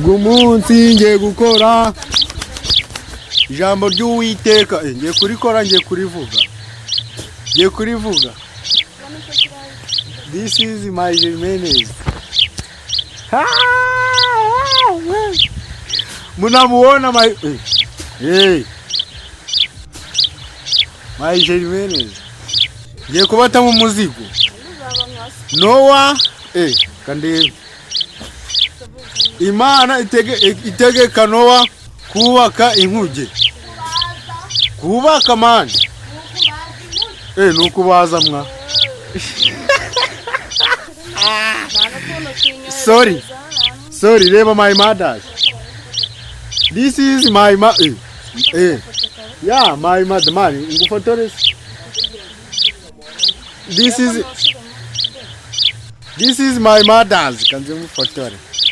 ubwo munsi ngiye gukora ijambo ry'Uwiteka, ngiye kurikora, ngiye kurivuga. This is my Jimenez. Munamuona my my Jimenez. Ngiye kubata mu muzigo. Noah kandi Imana itegeka Nowa kubaka inkuge. Kubaka mani. Nukubaza mwa. Sorry, reba my mother. This is my yeah, my mother man. Ngufotore. This is my mother's. Kanze ngufotore.